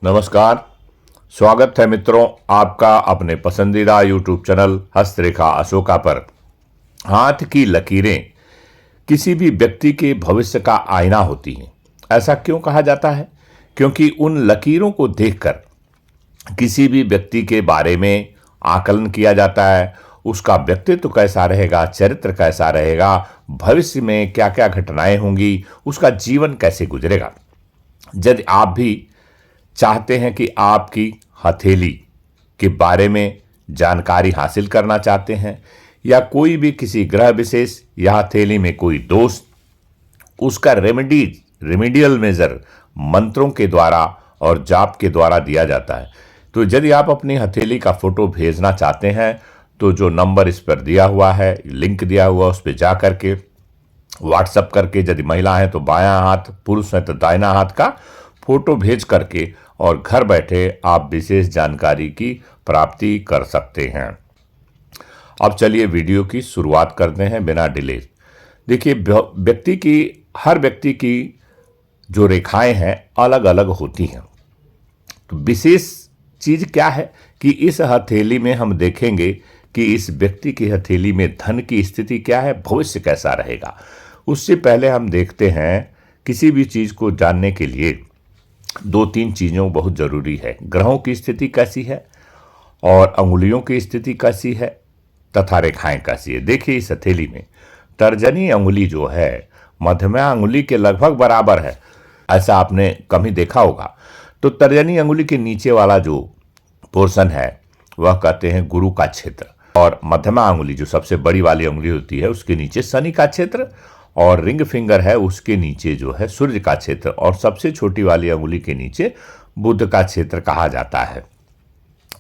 नमस्कार। स्वागत है मित्रों आपका अपने पसंदीदा YouTube चैनल हस्तरेखा अशोका पर। हाथ की लकीरें किसी भी व्यक्ति के भविष्य का आईना होती हैं। ऐसा क्यों कहा जाता है? क्योंकि उन लकीरों को देखकर किसी भी व्यक्ति के बारे में आकलन किया जाता है। उसका व्यक्तित्व कैसा रहेगा, चरित्र कैसा रहेगा, भविष्य में क्या क्या घटनाएं होंगी, उसका जीवन कैसे गुजरेगा। यदि आप भी चाहते हैं कि आपकी हथेली के बारे में जानकारी हासिल करना चाहते हैं, या कोई भी किसी ग्रह विशेष या हथेली में कोई दोष, उसका रेमेडियल मेजर मंत्रों के द्वारा और जाप के द्वारा दिया जाता है। तो यदि आप अपनी हथेली का फोटो भेजना चाहते हैं तो जो नंबर इस पर दिया हुआ है, लिंक दिया हुआ, उस पर जा करके व्हाट्सअप करके, यदि महिला है तो बायां हाथ, पुरुष है तो दाहिना हाथ का फोटो भेज करके और घर बैठे आप विशेष जानकारी की प्राप्ति कर सकते हैं। अब चलिए वीडियो की शुरुआत करते हैं बिना डिले। देखिए, हर व्यक्ति की जो रेखाएं हैं अलग अलग होती हैं। तो विशेष चीज क्या है कि इस हथेली में हम देखेंगे कि इस व्यक्ति की हथेली में धन की स्थिति क्या है, भविष्य कैसा रहेगा। उससे पहले हम देखते हैं, किसी भी चीज को जानने के लिए दो तीन चीजों बहुत जरूरी है। ग्रहों की स्थिति कैसी है और अंगुलियों की स्थिति कैसी है तथा रेखाएं कैसी है। देखिए, इस हथेली में तर्जनी अंगुली जो है मध्यमा अंगुली के लगभग बराबर है। ऐसा आपने कभी देखा होगा। तो तर्जनी अंगुली के नीचे वाला जो पोर्शन है वह कहते हैं गुरु का क्षेत्र, और मध्यमा अंगुली जो सबसे बड़ी वाली अंगुली होती है उसके नीचे शनि का क्षेत्र, और रिंग फिंगर है उसके नीचे जो है सूर्य का क्षेत्र, और सबसे छोटी वाली अंगुली के नीचे बुध का क्षेत्र कहा जाता है।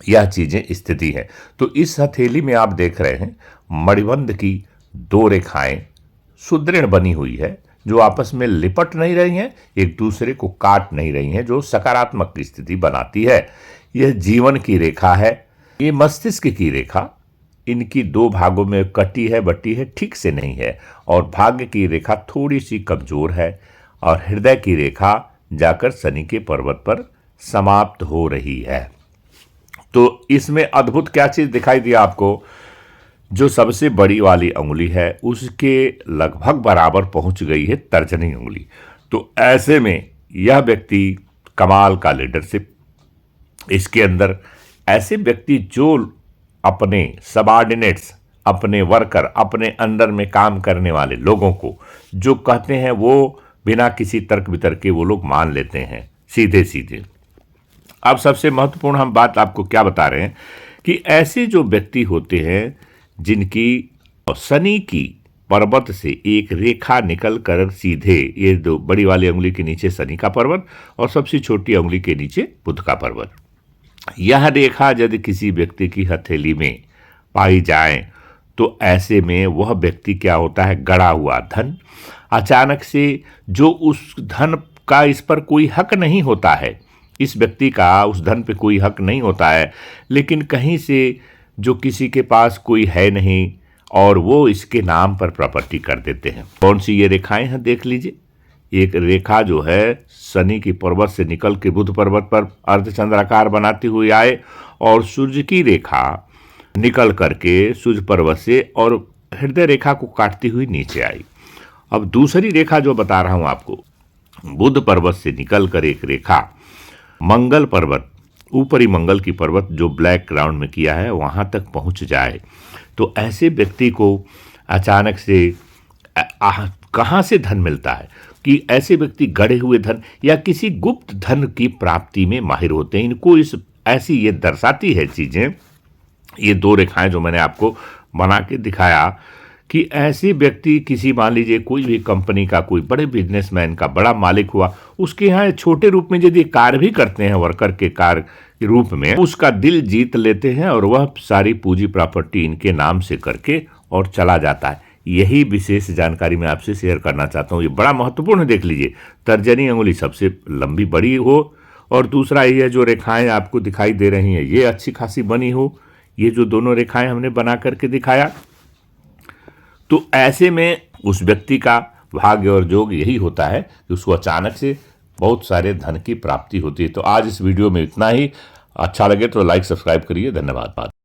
यह चीजें स्थिति है। तो इस हथेली में आप देख रहे हैं मणिबंध की दो रेखाएं सुदृढ़ बनी हुई है, जो आपस में लिपट नहीं रही हैं, एक दूसरे को काट नहीं रही हैं, जो सकारात्मक स्थिति बनाती है। यह जीवन की रेखा है, ये मस्तिष्क की रेखा इनकी दो भागों में कटी है, बटी है, ठीक से नहीं है, और भाग्य की रेखा थोड़ी सी कमजोर है, और हृदय की रेखा जाकर शनि के पर्वत पर समाप्त हो रही है। तो इसमें अद्भुत क्या चीज दिखाई दिया आपको? जो सबसे बड़ी वाली अंगुली है उसके लगभग बराबर पहुंच गई है तर्जनी अंगुली। तो ऐसे में यह व्यक्ति कमाल का लीडरशिप, इसके अंदर ऐसे व्यक्ति जो अपने सबऑर्डिनेट्स, अपने वर्कर, अपने अंडर में काम करने वाले लोगों को जो कहते हैं वो बिना किसी तर्क वितर्क के वो लोग मान लेते हैं सीधे सीधे। अब सबसे महत्वपूर्ण हम बात आपको क्या बता रहे हैं कि ऐसे जो व्यक्ति होते हैं जिनकी शनि की पर्वत से एक रेखा निकल कर सीधे, ये दो बड़ी वाली उंगली के नीचे शनि का पर्वत और सबसे छोटी उंगली के नीचे बुध का पर्वत, यह रेखा यदि किसी व्यक्ति की हथेली में पाई जाए तो ऐसे में वह व्यक्ति क्या होता है, गड़ा हुआ धन अचानक से, जो उस धन का इस पर कोई हक नहीं होता है, इस व्यक्ति का उस धन पे कोई हक नहीं होता है, लेकिन कहीं से जो किसी के पास कोई है नहीं और वो इसके नाम पर प्रॉपर्टी कर देते हैं। कौन सी ये रेखाएं हैं देख लीजिए। एक रेखा जो है शनि की पर्वत से निकल के बुध पर्वत पर अर्धचंद्राकार बनाती हुई आए, और सूर्य की रेखा निकल करके सूर्य पर्वत से और हृदय रेखा को काटती हुई नीचे आई। अब दूसरी रेखा जो बता रहा हूं आपको, बुध पर्वत से निकल कर एक रेखा मंगल पर्वत, ऊपरी मंगल की पर्वत जो ब्लैक ग्राउंड में किया है, वहां तक पहुंच जाए। तो ऐसे व्यक्ति को अचानक से कहां से धन मिलता है कि ऐसे व्यक्ति गड़े हुए धन या किसी गुप्त धन की प्राप्ति में माहिर होते हैं। इनको ऐसी ये दर्शाती है चीजें, ये दो रेखाएं जो मैंने आपको बना के दिखाया, कि ऐसे व्यक्ति किसी, मान लीजिए कोई भी कंपनी का कोई बड़े बिजनेसमैन का बड़ा मालिक हुआ, उसके यहाँ छोटे रूप में यदि कार्य भी करते हैं, वर्कर के कार्य के रूप में, उसका दिल जीत लेते हैं और वह सारी पूंजी प्रॉपर्टी इनके नाम से करके और चला जाता है। यही विशेष जानकारी मैं आपसे शेयर करना चाहता हूँ। ये बड़ा महत्वपूर्ण है। देख लीजिए, तर्जनी अंगुली सबसे लंबी बड़ी हो, और दूसरा ये जो रेखाएं आपको दिखाई दे रही हैं ये अच्छी खासी बनी हो। ये जो दोनों रेखाएं हमने बना करके दिखाया, तो ऐसे में उस व्यक्ति का भाग्य और योग यही होता है कि उसको अचानक से बहुत सारे धन की प्राप्ति होती है। तो आज इस वीडियो में इतना ही। अच्छा लगे तो लाइक सब्सक्राइब करिए। धन्यवाद।